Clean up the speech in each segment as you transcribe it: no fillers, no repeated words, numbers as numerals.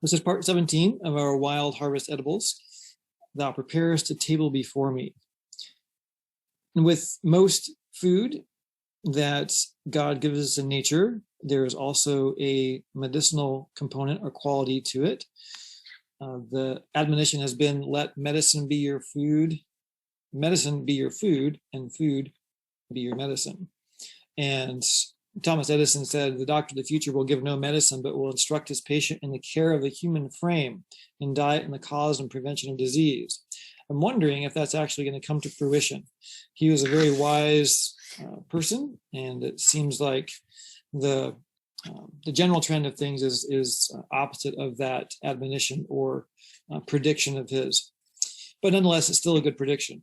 This is part 17 of our wild harvest edibles. Thou preparest a table before me. And with most food that God gives us in nature, there is also a medicinal component or quality to it. The admonition has been, let medicine be your food, medicine be your food, and food be your medicine. And Thomas Edison said, the doctor of the future will give no medicine, but will instruct his patient in the care of the human frame, in diet and the cause and prevention of disease. I'm wondering if that's actually going to come to fruition. He was a very wise person, and it seems like the general trend of things is opposite of that admonition or prediction of his. But nonetheless, it's still a good prediction.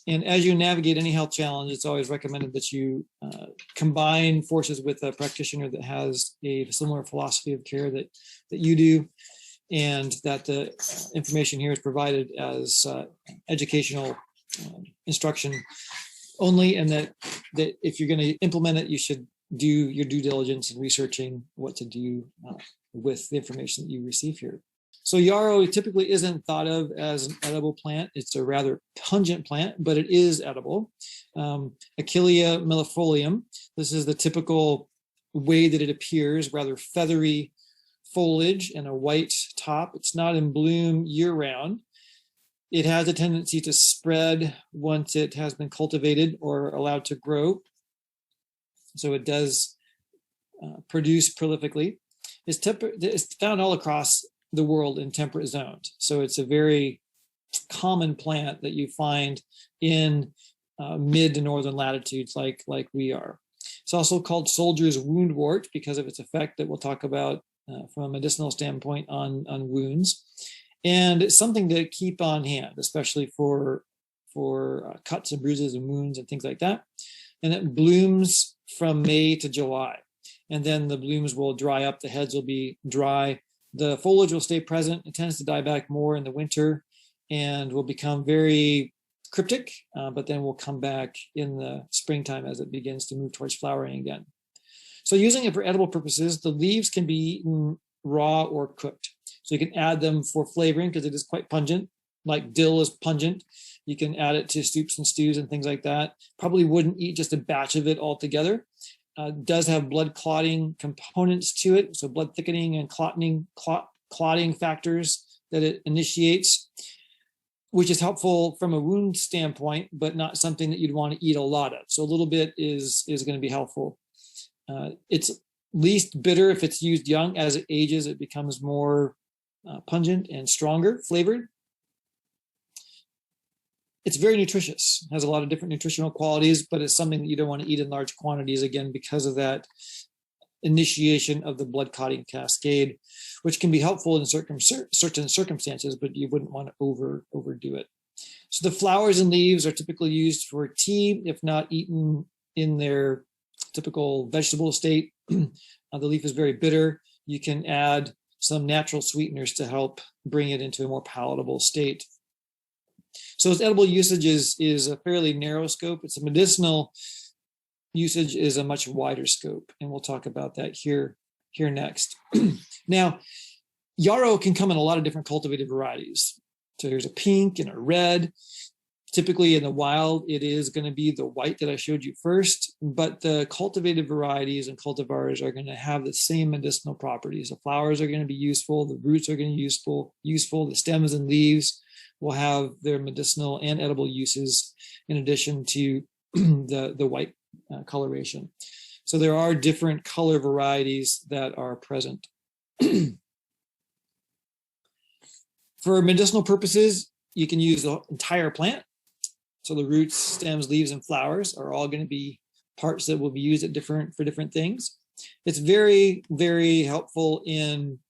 And as you navigate any health challenge, it's always recommended that you combine forces with a practitioner that has a similar philosophy of care that you do, and that the information here is provided as educational instruction only, and that if you're going to implement it, you should do your due diligence in researching what to do with the information that you receive here. So yarrow typically isn't thought of as an edible plant. It's a rather pungent plant, but it is edible. Achillea millefolium. This is the typical way that it appears, rather feathery foliage and a white top. It's not in bloom year-round. It has a tendency to spread once it has been cultivated or allowed to grow. So it does produce prolifically. It's found all across the world in temperate zones. So it's a very common plant that you find in mid to northern latitudes like we are. It's also called soldier's woundwort because of its effect that we'll talk about from a medicinal standpoint on wounds. And it's something to keep on hand, especially for cuts and bruises and wounds and things like that. And it blooms from May to July. And then the blooms will dry up, the heads will be dry. The foliage will stay present. It tends to die back more in the winter and will become very cryptic, but then will come back in the springtime as it begins to move towards flowering again. So using it for edible purposes, the leaves can be eaten raw or cooked. So you can add them for flavoring because it is quite pungent, like dill is pungent. You can add it to soups and stews and things like that. Probably wouldn't eat just a batch of it altogether. Does have blood clotting components to it, so blood thickening and clotting factors that it initiates, which is helpful from a wound standpoint, but not something that you'd want to eat a lot of. So a little bit is going to be helpful. It's least bitter if it's used young. As it ages, it becomes more pungent and stronger flavored. It's very nutritious, has a lot of different nutritional qualities, but it's something that you don't want to eat in large quantities, again, because of that initiation of the blood clotting cascade, which can be helpful in certain circumstances, but you wouldn't want to overdo it. So the flowers and leaves are typically used for tea, if not eaten in their typical vegetable state. The leaf is very bitter. You can add some natural sweeteners to help bring it into a more palatable state. So its edible usage is a fairly narrow scope. It's a medicinal usage is a much wider scope, and we'll talk about that here next. Now, yarrow can come in a lot of different cultivated varieties. So there's a pink and a red. Typically in the wild, it is going to be the white that I showed you first, but the cultivated varieties and cultivars are going to have the same medicinal properties. The flowers are going to be useful, the roots are going to be useful, the stems and leaves will have their medicinal and edible uses in addition to the white coloration. So there are different color varieties that are present. For medicinal purposes, you can use the entire plant. So the roots, stems, leaves, and flowers are all going to be parts that will be used for different things. It's very, very helpful in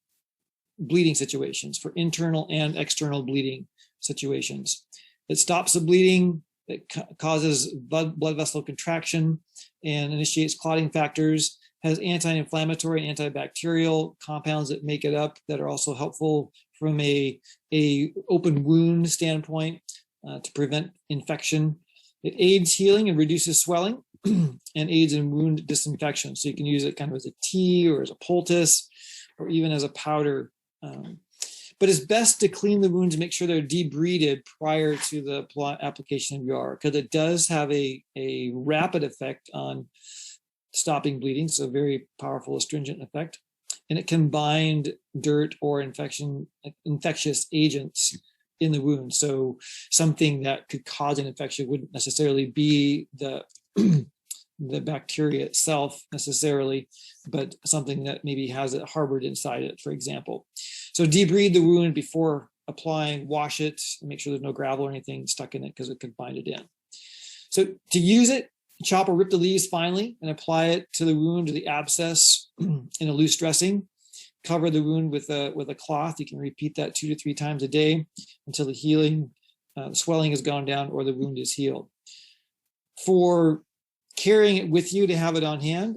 bleeding situations, for internal and external bleeding situations. It stops the bleeding, it causes blood vessel contraction and initiates clotting factors, has anti-inflammatory and antibacterial compounds that make it up that are also helpful from a open wound standpoint to prevent infection. It aids healing and reduces swelling and aids in wound disinfection. So you can use it kind of as a tea or as a poultice or even as a powder But it's best to clean the wounds and make sure they're debrided prior to the application of Yarrow, because it does have a rapid effect on stopping bleeding, so a very powerful astringent effect. And it can bind dirt or infectious agents in the wound. So something that could cause an infection wouldn't necessarily be the the bacteria itself necessarily, but something that maybe has it harbored inside it, for example. So debride the wound before applying, wash it, and make sure there's no gravel or anything stuck in it because it could bind it in. So to use it, chop or rip the leaves finely and apply it to the wound or the abscess in a loose dressing. Cover the wound with a cloth. You can repeat that 2 to 3 times a day until the healing, swelling has gone down or the wound is healed. For carrying it with you to have it on hand,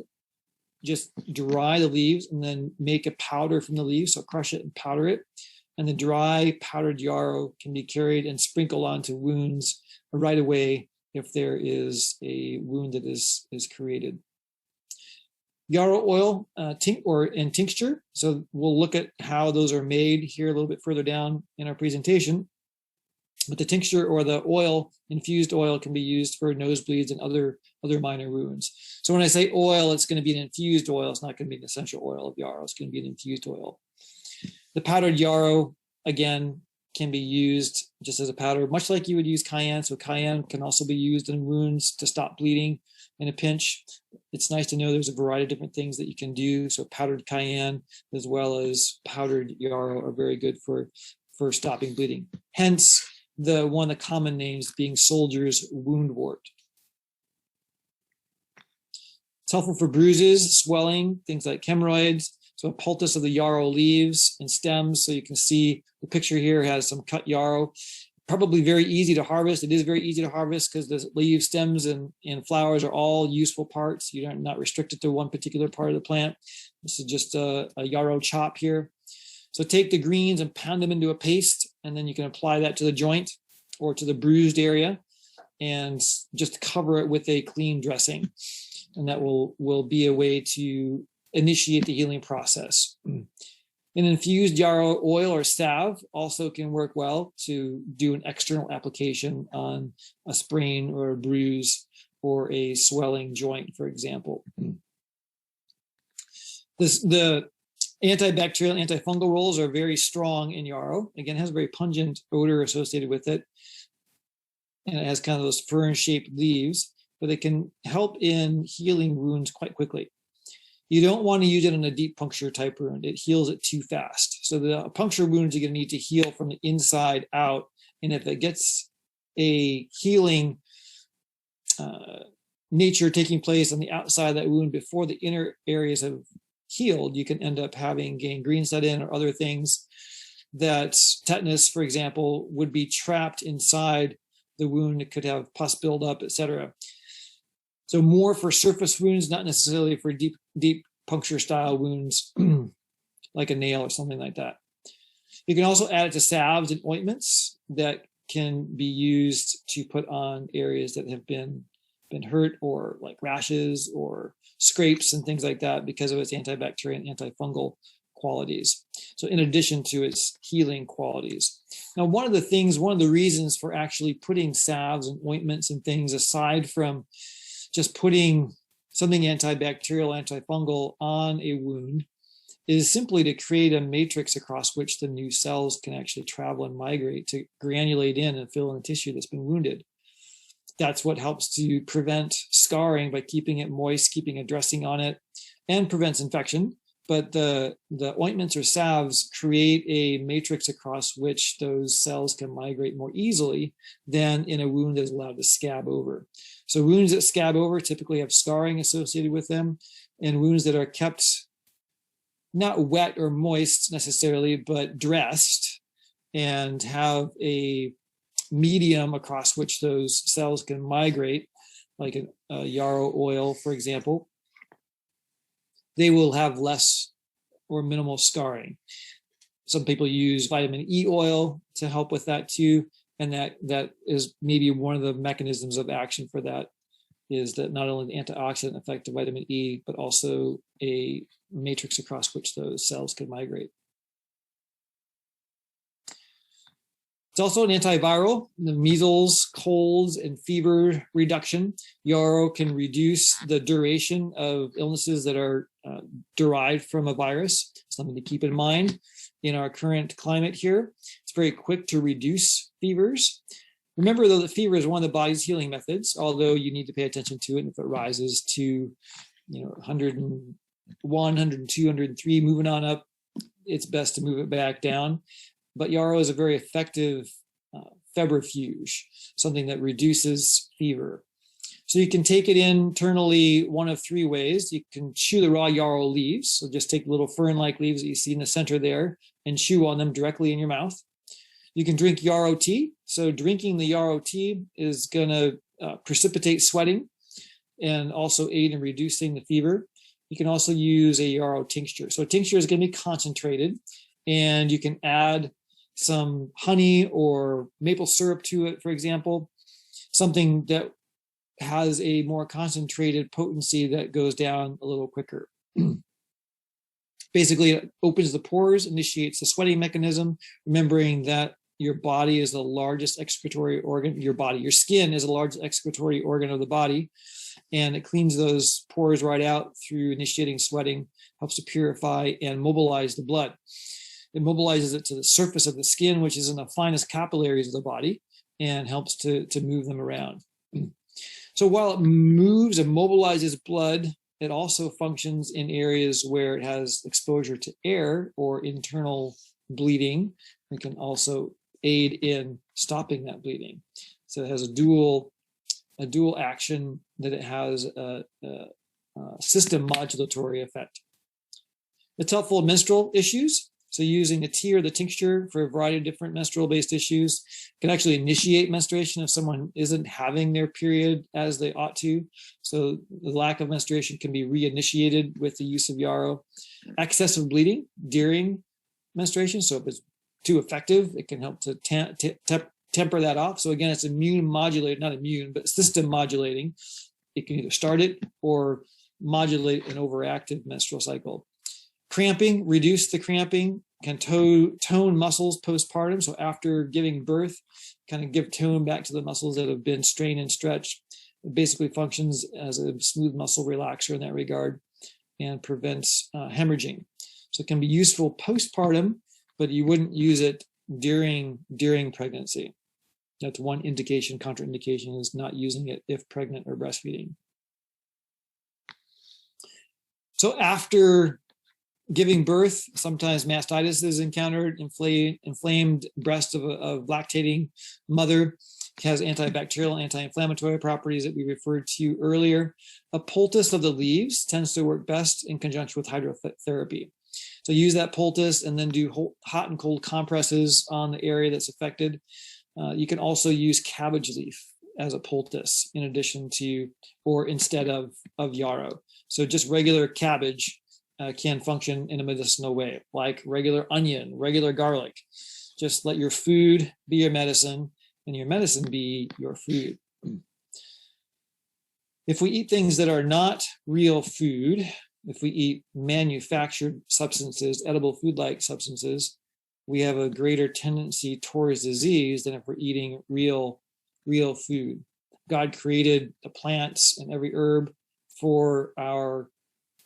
just dry the leaves and then make a powder from the leaves. So crush it and powder it. And the dry powdered yarrow can be carried and sprinkled onto wounds right away if there is a wound that is created. Yarrow oil and tincture. So we'll look at how those are made here a little bit further down in our presentation. But the tincture or the oil, infused oil, can be used for nosebleeds and other minor wounds. So when I say oil, it's going to be an infused oil. It's not going to be an essential oil of yarrow. It's going to be an infused oil. The powdered yarrow, again, can be used just as a powder, much like you would use cayenne. So cayenne can also be used in wounds to stop bleeding in a pinch. It's nice to know there's a variety of different things that you can do. So powdered cayenne as well as powdered yarrow are very good for stopping bleeding. Hence, one of the common names being soldier's woundwort. It's helpful for bruises, swelling, things like hemorrhoids. So a poultice of the yarrow leaves and stems. So you can see the picture here has some cut yarrow. Probably very easy to harvest. It is very easy to harvest because the leaves, stems, and flowers are all useful parts. You're not restricted to one particular part of the plant. This is just a yarrow chop here. So take the greens and pound them into a paste, and then you can apply that to the joint or to the bruised area and just cover it with a clean dressing. And that will be a way to initiate the healing process. An infused yarrow oil or salve also can work well to do an external application on a sprain or a bruise or a swelling joint, for example. The antibacterial, antifungal roles are very strong in yarrow. Again, it has a very pungent odor associated with it. And it has kind of those fern-shaped leaves, but it can help in healing wounds quite quickly. You don't want to use it in a deep puncture type wound. It heals it too fast. So the puncture wounds are going to need to heal from the inside out. And if it gets a healing nature taking place on the outside of that wound before the inner areas have healed, you can end up having gangrene set in or other things that tetanus, for example, would be trapped inside the wound. It could have pus buildup, etc. So more for surface wounds, not necessarily for deep puncture style wounds like a nail or something like that. You can also add it to salves and ointments that can be used to put on areas that have been hurt, or like rashes or scrapes and things like that, because of its antibacterial and antifungal qualities. So in addition to its healing qualities. Now, one of the reasons for actually putting salves and ointments and things, aside from just putting something antibacterial, antifungal on a wound, is simply to create a matrix across which the new cells can actually travel and migrate to granulate in and fill in the tissue that's been wounded. That's what helps to prevent scarring by keeping it moist, keeping a dressing on it, and prevents infection. But the ointments or salves create a matrix across which those cells can migrate more easily than in a wound that is allowed to scab over. So wounds that scab over typically have scarring associated with them, and wounds that are kept not wet or moist necessarily, but dressed and have a medium across which those cells can migrate, like a yarrow oil, for example, they will have less or minimal scarring. Some people use vitamin E oil to help with that too, and that is maybe one of the mechanisms of action for that, is that not only the antioxidant effect of vitamin E, but also a matrix across which those cells can migrate. also an antiviral, the measles, colds, and fever reduction. Yarrow can reduce the duration of illnesses that are derived from a virus, something to keep in mind in our current climate here. It's very quick to reduce fevers. Remember, though, that fever is one of the body's healing methods, although you need to pay attention to it. And if it rises to 101, 102, 103, moving on up, it's best to move it back down. But yarrow is a very effective febrifuge, something that reduces fever. So you can take it internally one of three ways. You can chew the raw yarrow leaves. So just take little fern-like leaves that you see in the center there and chew on them directly in your mouth. You can drink yarrow tea. So drinking the yarrow tea is going to precipitate sweating and also aid in reducing the fever. You can also use a yarrow tincture. So a tincture is going to be concentrated, and you can add some honey or maple syrup to it, for example, something that has a more concentrated potency that goes down a little quicker. Basically, it opens the pores, initiates the sweating mechanism, remembering that your body is the largest excretory organ. Your skin is the largest excretory organ of the body, and it cleans those pores right out through initiating sweating, helps to purify and mobilize the blood. It mobilizes it to the surface of the skin, which is in the finest capillaries of the body, and helps to move them around. So while it moves and mobilizes blood, it also functions in areas where it has exposure to air or internal bleeding. It can also aid in stopping that bleeding. So it has a dual action, that it has a system modulatory effect. It's helpful in menstrual issues. So using the tea or the tincture for a variety of different menstrual-based issues can actually initiate menstruation if someone isn't having their period as they ought to. So the lack of menstruation can be reinitiated with the use of yarrow. Excessive bleeding during menstruation. So if it's too effective, it can help to temper that off. So again, it's immune modulated, not immune, but system modulating. It can either start it or modulate an overactive menstrual cycle. Cramping, reduce the cramping, can tone muscles postpartum. So after giving birth, kind of give tone back to the muscles that have been strained and stretched. It basically functions as a smooth muscle relaxer in that regard and prevents hemorrhaging. So it can be useful postpartum, but you wouldn't use it during pregnancy. That's one indication. Contraindication is not using it if pregnant or breastfeeding. So after giving birth, sometimes mastitis is encountered. Inflamed breast of a lactating mother has antibacterial, anti-inflammatory properties that we referred to earlier. A poultice of the leaves tends to work best in conjunction with hydrotherapy. So use that poultice and then do hot and cold compresses on the area that's affected. You can also use cabbage leaf as a poultice in addition to, or instead of yarrow. So just regular cabbage can function in a medicinal way, like regular onion, regular garlic. Just let your food be your medicine and your medicine be your food. If we eat things that are not real food, if we eat manufactured substances, edible food-like substances, we have a greater tendency towards disease than if we're eating real food. God created the plants and every herb for our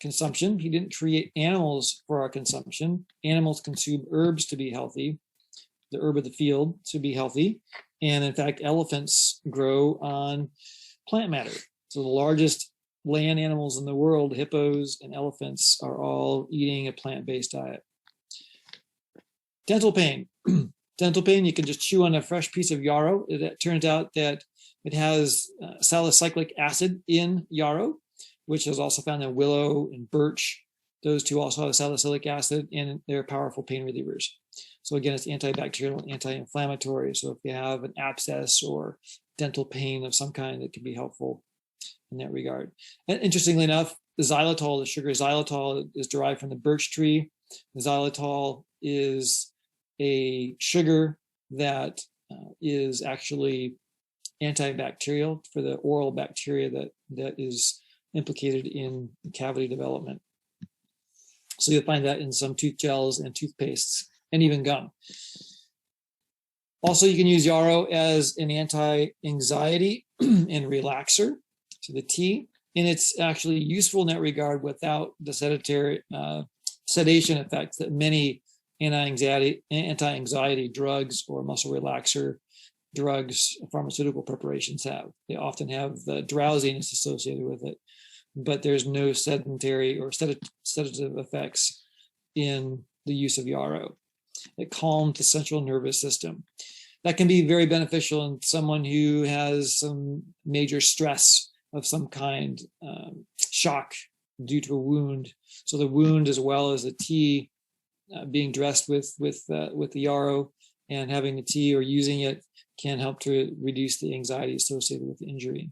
consumption. He didn't create animals for our consumption. Animals consume herbs to be healthy, the herb of the field to be healthy. And in fact, elephants grow on plant matter. So the largest land animals in the world, hippos and elephants, are all eating a plant-based diet. Dental pain. Dental pain, you can just chew on a fresh piece of yarrow. It turns out that it has salicylic acid in yarrow, which is also found in willow and birch. Those two also have salicylic acid, and they're powerful pain relievers. So again, it's antibacterial and anti-inflammatory. So if you have an abscess or dental pain of some kind, it can be helpful in that regard. And interestingly enough, the xylitol, the sugar xylitol, is derived from the birch tree. The xylitol is a sugar that is actually antibacterial for the oral bacteria that is implicated in cavity development. So you'll find that in some tooth gels and toothpastes and even gum. Also, you can use yarrow as an anti-anxiety and relaxer, so the tea, and it's actually useful in that regard without the sedation effects that many anti-anxiety drugs or muscle relaxer drugs, pharmaceutical preparations have. They often have the drowsiness associated with it, but there's no sedentary or sedative effects in the use of yarrow. It calms the central nervous system. That can be very beneficial in someone who has some major stress of some kind, shock due to a wound. So the wound, as well as the tea, being dressed with the yarrow and having the tea or using it, can help to reduce the anxiety associated with the injury.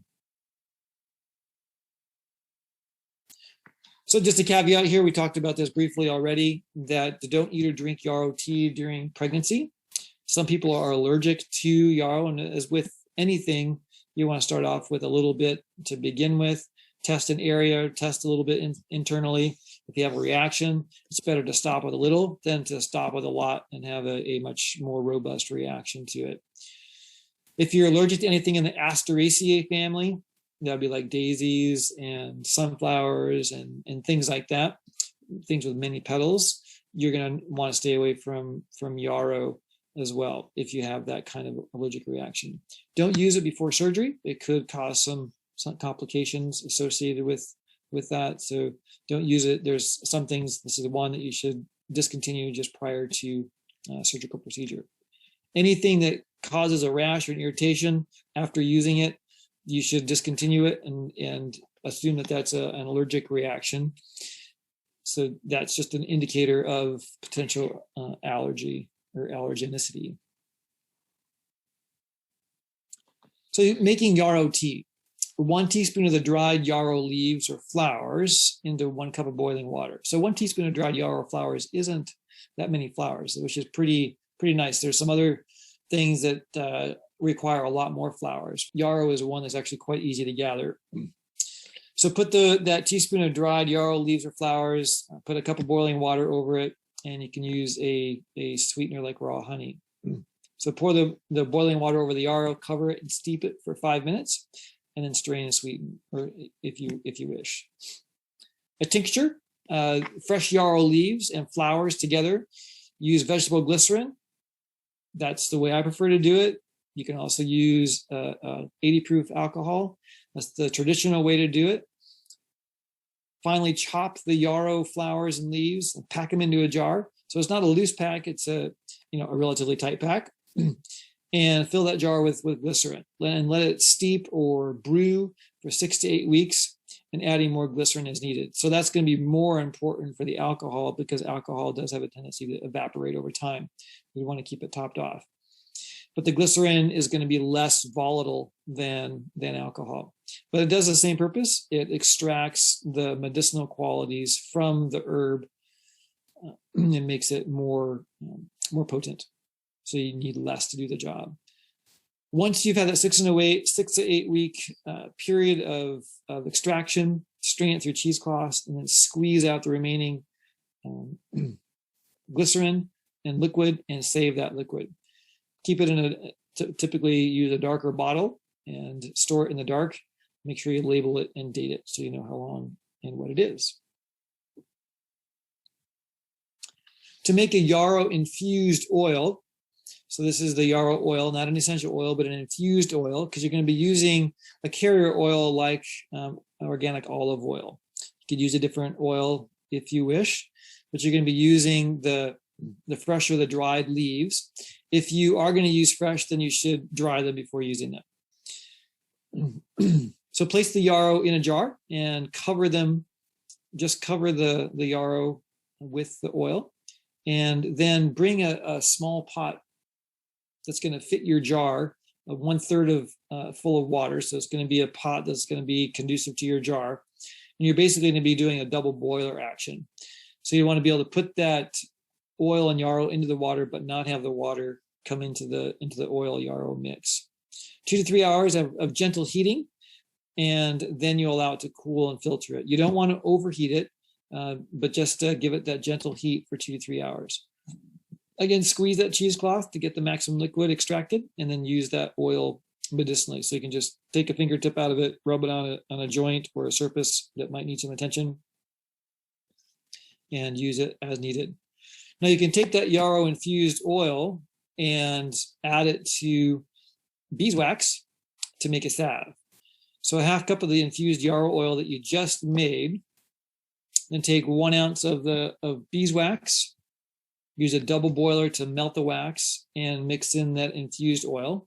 So just a caveat here, we talked about this briefly already, that don't eat or drink yarrow tea during pregnancy. Some people are allergic to yarrow, and as with anything, you want to start off with a little bit to begin with, test an area, test a little bit internally. If you have a reaction, it's better to stop with a little than to stop with a lot and have a much more robust reaction to it. If you're allergic to anything in the Asteraceae family, that'd be like daisies and sunflowers and things like that, things with many petals, you're going to want to stay away from yarrow as well if you have that kind of allergic reaction. Don't use it before surgery. It could cause some complications associated with that. So don't use it. There's some things, this is the one that you should discontinue just prior to surgical procedure. Anything that causes a rash or an irritation after using it, you should discontinue it and assume that that's an allergic reaction. So that's just an indicator of potential allergy or allergenicity. So making yarrow tea. 1 teaspoon of the dried yarrow leaves or flowers into 1 cup of boiling water. So 1 teaspoon of dried yarrow flowers isn't that many flowers, which is pretty nice. There's some other things that require a lot more flowers. Yarrow is one that's actually quite easy to gather. So put that teaspoon of dried yarrow leaves or flowers, put a cup of boiling water over it, and you can use a sweetener like raw honey. So pour the boiling water over the yarrow, cover it and steep it for 5 minutes, and then strain and sweeten, or if you wish. A tincture, fresh yarrow leaves and flowers together. Use vegetable glycerin. That's the way I prefer to do it. You can also use 80 proof alcohol. That's the traditional way to do it. Finally, chop the yarrow flowers and leaves and pack them into a jar. So it's not a loose pack, it's a relatively tight pack. And fill that jar with glycerin and let it steep or brew for 6 to 8 weeks, and adding more glycerin as needed. So that's going to be more important for the alcohol, because alcohol does have a tendency to evaporate over time. We want to keep it topped off. But the glycerin is going to be less volatile than alcohol. But it does the same purpose. It extracts the medicinal qualities from the herb and makes it more potent. So you need less to do the job. Once you've had that 6 to 8 week period of extraction, strain it through cheesecloths and then squeeze out the remaining glycerin and liquid and save that liquid. Keep it typically use a darker bottle and store it in the dark. Make sure you label it and date it so you know how long and what it is. To make a yarrow infused oil, so this is the yarrow oil, not an essential oil, but an infused oil, because you're going to be using a carrier oil like organic olive oil. You could use a different oil if you wish, but you're going to be using the fresh or the dried leaves. If you are going to use fresh, then you should dry them before using them. So place the yarrow in a jar and cover them, just cover the yarrow with the oil, and then bring a small pot that's going to fit your jar of 1/3 of full of water. So it's going to be a pot that's going to be conducive to your jar. And you're basically going to be doing a double boiler action. So you want to be able to put that oil and yarrow into the water, but not have the water come into the oil yarrow mix. 2 to 3 hours of gentle heating, and then you allow it to cool and filter it. You don't want to overheat it, but just give it that gentle heat for 2 to 3 hours. Again, squeeze that cheesecloth to get the maximum liquid extracted, and then use that oil medicinally. So you can just take a fingertip out of it, rub it on a joint or a surface that might need some attention, and use it as needed. Now you can take that Yarrow infused oil and add it to beeswax to make a salve. So a half cup of the infused Yarrow oil that you just made, then take 1 ounce of beeswax, use a double boiler to melt the wax and mix in that infused oil.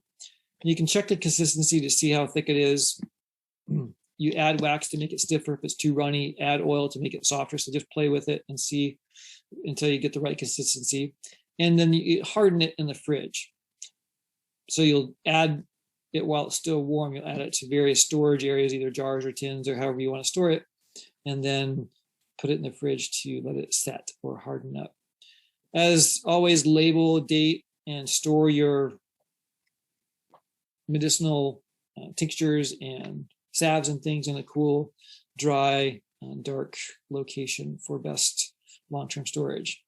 And you can check the consistency to see how thick it is. You add wax to make it stiffer. If it's too runny, add oil to make it softer. So just play with it and see until you get the right consistency. And then you harden it in the fridge. So you'll add it while it's still warm. You'll add it to various storage areas, either jars or tins or however you want to store it. And then put it in the fridge to let it set or harden up. As always, label, date, and store your medicinal tinctures and salves and things in a cool, dry, dark location for best long-term storage.